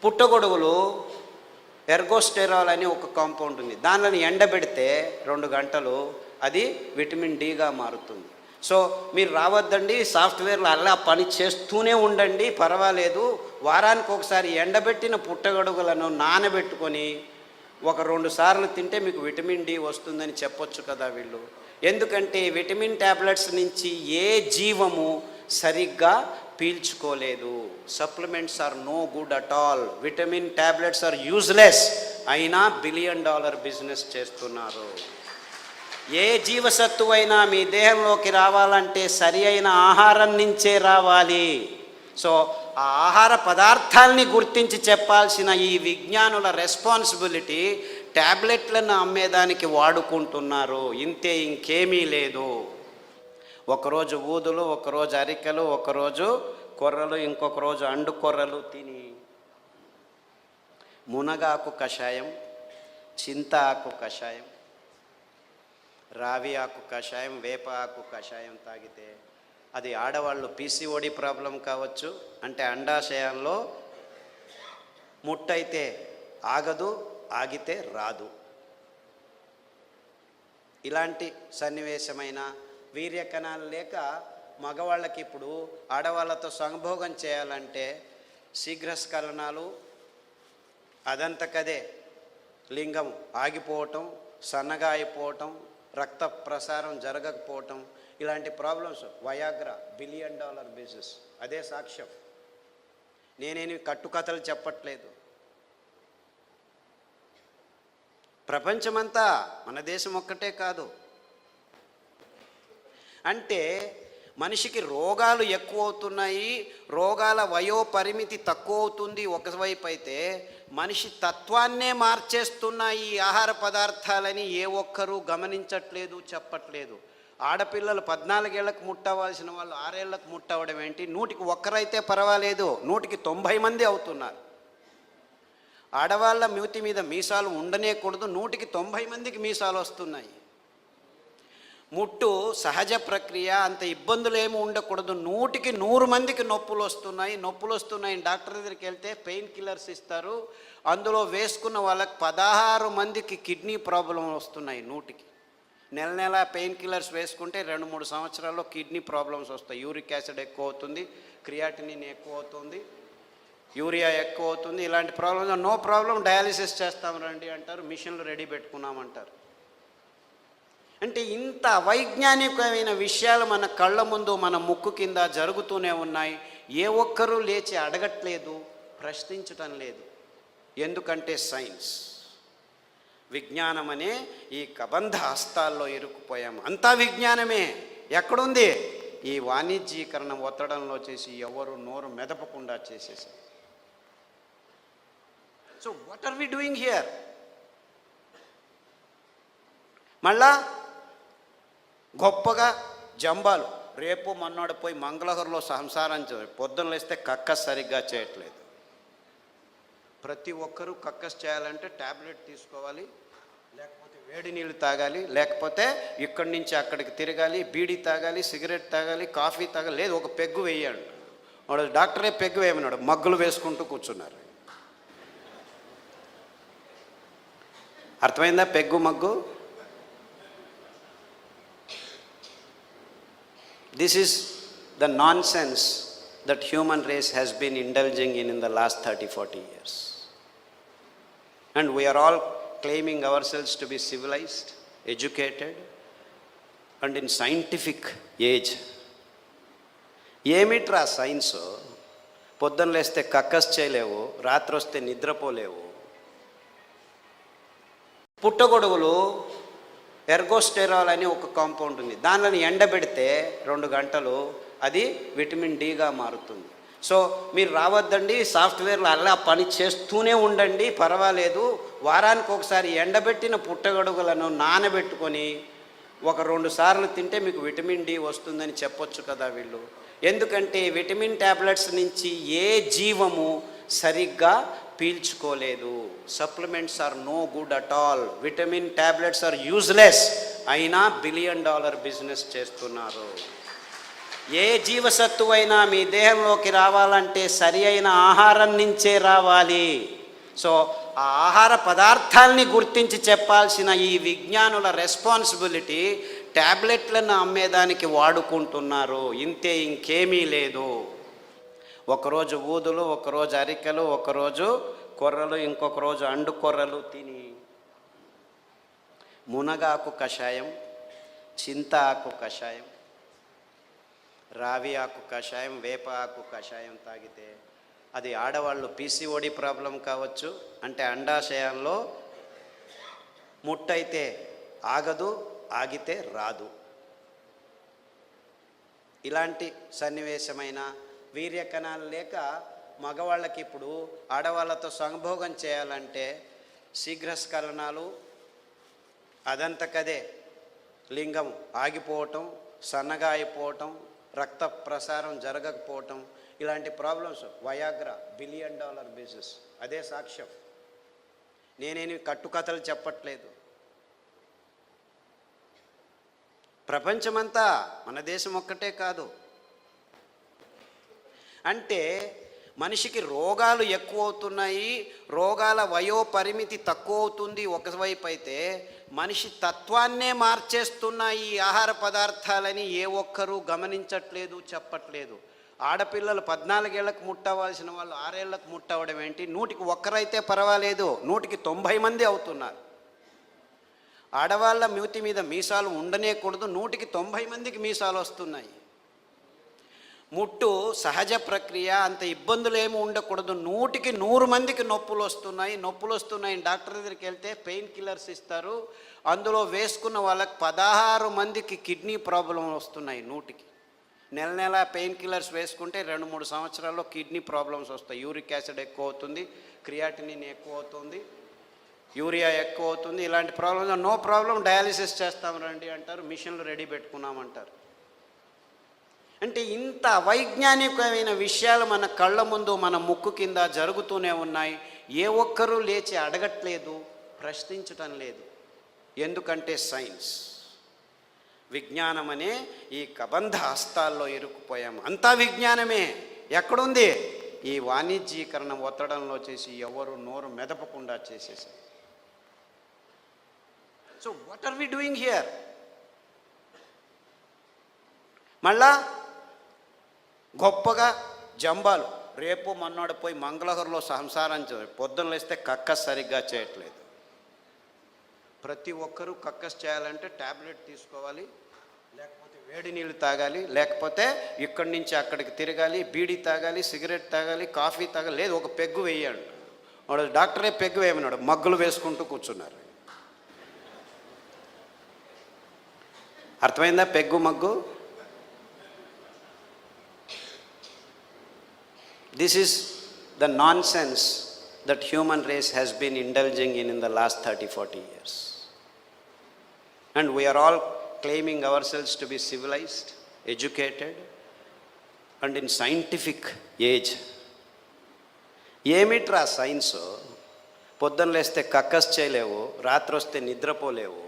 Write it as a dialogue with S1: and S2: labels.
S1: పుట్టగొడుగులు ఎర్గోస్టెరాల్ అని ఒక కాంపౌండ్ ఉంది. దానిని ఎండబెడితే 2 గంటలు అది విటమిన్ డిగా మారుతుంది. సో మీరు రావద్దండి, సాఫ్ట్వేర్లో అలా పని చేస్తూనే ఉండండి, పర్వాలేదు. వారానికి ఒకసారి ఎండబెట్టిన పుట్టగొడుగులను నానబెట్టుకొని 1-2 సార్లు తింటే మీకు విటమిన్ డి వస్తుందని చెప్పొచ్చు కదా వీళ్ళు. ఎందుకంటే విటమిన్ ట్యాబ్లెట్స్ నుంచి ఏ జీవము సరిగ్గా పీల్చుకోలేదు. Supplements are no good at all. Vitamin tablets are useless. అయినా $1 బిలియన్ బిజినెస్ చేస్తున్నారు. ఏ జీవసత్తువైనా మీ దేహంలోకి రావాలంటే సరి అయిన ఆహారం నుంచే రావాలి. సో ఆ ఆహార పదార్థాలని గుర్తించి చెప్పాల్సిన ఈ విజ్ఞానుల రెస్పాన్సిబిలిటీ ట్యాబ్లెట్లను అమ్మేదానికి వాడుకుంటున్నారు. ఇంతే, ఇంకేమీ లేదు. ఒకరోజు ఊదులు, ఒకరోజు అరికెలు, ఒకరోజు కొర్రలు, ఇంకొక రోజు అండు కొర్రలు తిని మునగాకు కషాయం, చింత ఆకు కషాయం, రావి ఆకు కషాయం, వేప ఆకు కషాయం తాగితే అది ఆడవాళ్ళు పీసీఓడి ప్రాబ్లం కావచ్చు, అంటే అండాశయంలో ముట్టయితే ఆగదు, ఆగితే రాదు. ఇలాంటి సన్నివేశమైన వీర్యకణాలు లేక మగవాళ్ళకి ఇప్పుడు ఆడవాళ్ళతో సంభోగం చేయాలంటే శీఘ్రస్ఖలనాలు, అదంతకదే లింగం ఆగిపోవటం, సన్నగా అయిపోవటం, రక్త ప్రసారం జరగకపోవటం, ఇలాంటి ప్రాబ్లమ్స్. Viagra $1 billion business. అదే సాక్ష్యం. నేనేమి కట్టుకథలు చెప్పట్లేదు. ప్రపంచమంతా, మన దేశం ఒక్కటే కాదు. అంటే మనిషికి రోగాలు ఎక్కువ అవుతున్నాయి, రోగాల వయోపరిమితి తక్కువ అవుతుంది ఒకవైపు అయితే, మనిషి తత్వాన్నే మార్చేస్తున్నాయి ఈ ఆహార పదార్థాలని ఏ ఒక్కరూ గమనించట్లేదు, చెప్పట్లేదు. ఆడపిల్లలు 14 ఏళ్లకు ముట్టవలసిన వాళ్ళు 6 ఏళ్లకు ముట్టవడం ఏంటి? 100కి 1 పర్వాలేదు, 100కి 90 మంది అవుతున్నారు. ఆడవాళ్ళ మూతి మీద మీసాలు ఉండనేకూడదు, 100కి 90 మందికి మీసాలు వస్తున్నాయి. ముట్టు సహజ ప్రక్రియ, అంత ఇబ్బందులు ఏమి ఉండకూడదు, 100కి 100 మందికి నొప్పులు వస్తున్నాయి. డాక్టర్ దగ్గరికి వెళ్తే పెయిన్ కిల్లర్స్ ఇస్తారు, అందులో వేసుకున్న వాళ్ళకి 16 మందికి కిడ్నీ ప్రాబ్లం వస్తున్నాయి. 100కి నెల పెయిన్ కిల్లర్స్ వేసుకుంటే 2-3 సంవత్సరాల్లో కిడ్నీ ప్రాబ్లమ్స్ వస్తాయి. యూరిక్ యాసిడ్ ఎక్కువ అవుతుంది, క్రియాటినిన్ ఎక్కువ అవుతుంది, యూరియా ఎక్కువ అవుతుంది. ఇలాంటి ప్రాబ్లమ్స్ నో ప్రాబ్లం, డయాలిసిస్ చేస్తాం రండి అంటారు, మిషన్లు రెడీ పెట్టుకున్నామంటారు. అంటే ఇంత వైజ్ఞానికమైన విషయాలు మన కళ్ళ ముందు, మన ముక్కు కింద జరుగుతూనే ఉన్నాయి. ఏ ఒక్కరూ లేచి అడగట్లేదు, ప్రశ్నించటం లేదు. ఎందుకంటే సైన్స్, విజ్ఞానం అనే ఈ కబంధ హస్తాల్లో ఇరుక్కుపోయాము. అంతా విజ్ఞానమే. ఎక్కడుంది? ఈ వాణిజ్యీకరణ ఒత్తడంలో చేసి ఎవరు నోరు మెదపకుండా చేసేసారు. So what are we doing here? మళ్ళా గొప్పగా జంబాలు, రేపు మన్నాడు పోయి మంగళహరులో సంసారం పొద్దున్న లేస్తే కక్కస్ సరిగ్గా చేయట్లేదు. ప్రతి ఒక్కరూ కక్కస్ చేయాలంటే ట్యాబ్లెట్ తీసుకోవాలి, లేకపోతే వేడి నీళ్ళు తాగాలి, లేకపోతే ఇక్కడి నుంచి అక్కడికి తిరగాలి, బీడీ తాగాలి, సిగరెట్ తాగాలి, కాఫీ తాగాలి, లేదు ఒక పెగ్గు వేయాడు. వాడు డాక్టరే పెగ్గు వేయమన్నాడు, మగ్గులు వేసుకుంటూ కూర్చున్నారు. అర్థమైందా peg mug? This is the nonsense that human race has been indulging in the last 30-40 years. And we are all claiming ourselves to be civilized, educated, and in scientific age. ఏమిట్రా science? పొద్దున్న లేస్తే కక్కస్ చేయలేవు, రాత్రి వస్తే నిద్రపోలేవు. పుట్టగొడుగులు ergosterol అని ఒక compound ఉంది. దానిని ఎండబెడితే 2 గంటలు అది విటమిన్ డిగా మారుతుంది. సో మీరు రావద్దండి, సాఫ్ట్వేర్లో అలా పని చేస్తూనే ఉండండి, పర్వాలేదు. వారానికి ఒకసారి ఎండబెట్టిన పుట్టగొడుగులను నానబెట్టుకొని 1-2 సార్లు తింటే మీకు విటమిన్ డి వస్తుందని చెప్పొచ్చు కదా వీళ్ళు. ఎందుకంటే విటమిన్ ట్యాబ్లెట్స్ నుంచి ఏ జీవము సరిగ్గా పీల్చుకోలేదు. Supplements are no good at all. Vitamin tablets are useless. అయినా $1 బిలియన్ బిజినెస్ చేస్తున్నారు. ఏ జీవసత్తువైనా మీ దేహంలోకి రావాలంటే సరి అయిన ఆహారం నుంచే రావాలి. సో ఆ ఆహార పదార్థాలని గుర్తించి చెప్పాల్సిన ఈ విజ్ఞానుల రెస్పాన్సిబిలిటీ ట్యాబ్లెట్లను అమ్మేదానికి వాడుకుంటున్నారు. ఇంతే, ఇంకేమీ లేదు. ఒకరోజు ఊదులు, ఒకరోజు అరికెలు, ఒకరోజు కొర్రలు, ఇంకొక రోజు అండు కొర్రలు తిని మునగాకు కషాయం, చింత ఆకు కషాయం, రావి ఆకు కషాయం, వేప ఆకు కషాయం తాగితే అది ఆడవాళ్ళు పీసీఓడి ప్రాబ్లం కావచ్చు, అంటే అండాశయంలో ముట్టయితే ఆగదు, ఆగితే రాదు. ఇలాంటి సన్నివేశమైన వీర్యకణాలు లేక మగవాళ్ళకి ఇప్పుడు ఆడవాళ్ళతో సంభోగం చేయాలంటే శీఘ్రస్ఖలనాలు, అదంతకదే లింగం ఆగిపోవటం, సన్నగా అయిపోవటం, రక్త ప్రసారం జరగకపోవటం, ఇలాంటి ప్రాబ్లమ్స్. వయాగ్రా $1 బిలియన్ బిజినెస్, అదే సాక్ష్యం. నేనేమి కట్టుకథలు చెప్పట్లేదు. ప్రపంచమంతా, మన దేశం ఒక్కటే కాదు. అంటే మనిషికి రోగాలు ఎక్కువ అవుతున్నాయి, రోగాల వయోపరిమితి తక్కువ అవుతుంది ఒకవైపు అయితే, మనిషి తత్వాన్నే మార్చేస్తున్నాయి ఈ ఆహార పదార్థాలని ఏ ఒక్కరూ గమనించట్లేదు, చెప్పట్లేదు. ఆడపిల్లలు 14 ఏళ్లకు ముట్టవలసిన వాళ్ళు 6 ఏళ్లకు ముట్టవడం ఏంటి? 100కి 1 పర్వాలేదు, 100కి 90 మంది అవుతున్నారు. ఆడవాళ్ళ మూతి మీద మీసాలు ఉండనేకూడదు, 100కి 90 మందికి మీసాలు వస్తున్నాయి. ముట్టు సహజ ప్రక్రియ, అంత ఇబ్బందులు ఏమి ఉండకూడదు, 100కి 100 మందికి నొప్పులు వస్తున్నాయి. డాక్టర్ దగ్గరికి వెళ్తే పెయిన్ కిల్లర్స్ ఇస్తారు, అందులో వేసుకున్న వాళ్ళకి 16 మందికి కిడ్నీ ప్రాబ్లం వస్తున్నాయి. 100కి నెల పెయిన్ కిల్లర్స్ వేసుకుంటే 2-3 సంవత్సరాల్లో కిడ్నీ ప్రాబ్లమ్స్ వస్తాయి. యూరిక్ యాసిడ్ ఎక్కువ అవుతుంది, క్రియాటినిన్ ఎక్కువ అవుతుంది, యూరియా ఎక్కువ అవుతుంది. ఇలాంటి ప్రాబ్లమ్స్ నో ప్రాబ్లం, డయాలిసిస్ చేస్తాం రండి అంటారు, మిషన్లు రెడీ పెట్టుకున్నామంటారు. అంటే ఇంత వైజ్ఞానికమైన విషయాలు మన కళ్ళ ముందు, మన ముక్కు కింద జరుగుతూనే ఉన్నాయి. ఏ ఒక్కరూ లేచి అడగట్లేదు, ప్రశ్నించటం లేదు. ఎందుకంటే సైన్స్, విజ్ఞానం అనే ఈ కబంధ హస్తాల్లో ఇరుక్కుపోయాము. అంతా విజ్ఞానమే. ఎక్కడుంది? ఈ వాణిజ్యీకరణ ఒత్తడంలో చేసి ఎవరు నోరు మెదపకుండా చేసేసారు. So what are we doing here? మళ్ళా గొప్పగా జంబాలు, రేపు మన్నాడు పోయి మంగళహరులో సంసారం పొద్దున్న లేస్తే కక్కస్ సరిగ్గా చేయట్లేదు. ప్రతి ఒక్కరూ కక్కస్ చేయాలంటే ట్యాబ్లెట్ తీసుకోవాలి, లేకపోతే వేడి నీళ్ళు తాగాలి, లేకపోతే ఇక్కడి నుంచి అక్కడికి తిరగాలి, బీడీ తాగాలి, సిగరెట్ తాగాలి, కాఫీ తాగాలి, లేదు ఒక పెగ్గు వేయాడు. వాడు డాక్టరే పెగ్గు వేయమన్నాడు, మగ్గులు వేసుకుంటూ కూర్చున్నారు. అర్థమైందా peg mug? This is the nonsense that human race has been indulging in the last 30-40 years. And we are all claiming ourselves to be civilized, educated, and in scientific age. ఏమిట్రా science? పొద్దున్న లేస్తే కక్కస్ చేయలేవు, రాత్రి వస్తే నిద్రపోలేవు,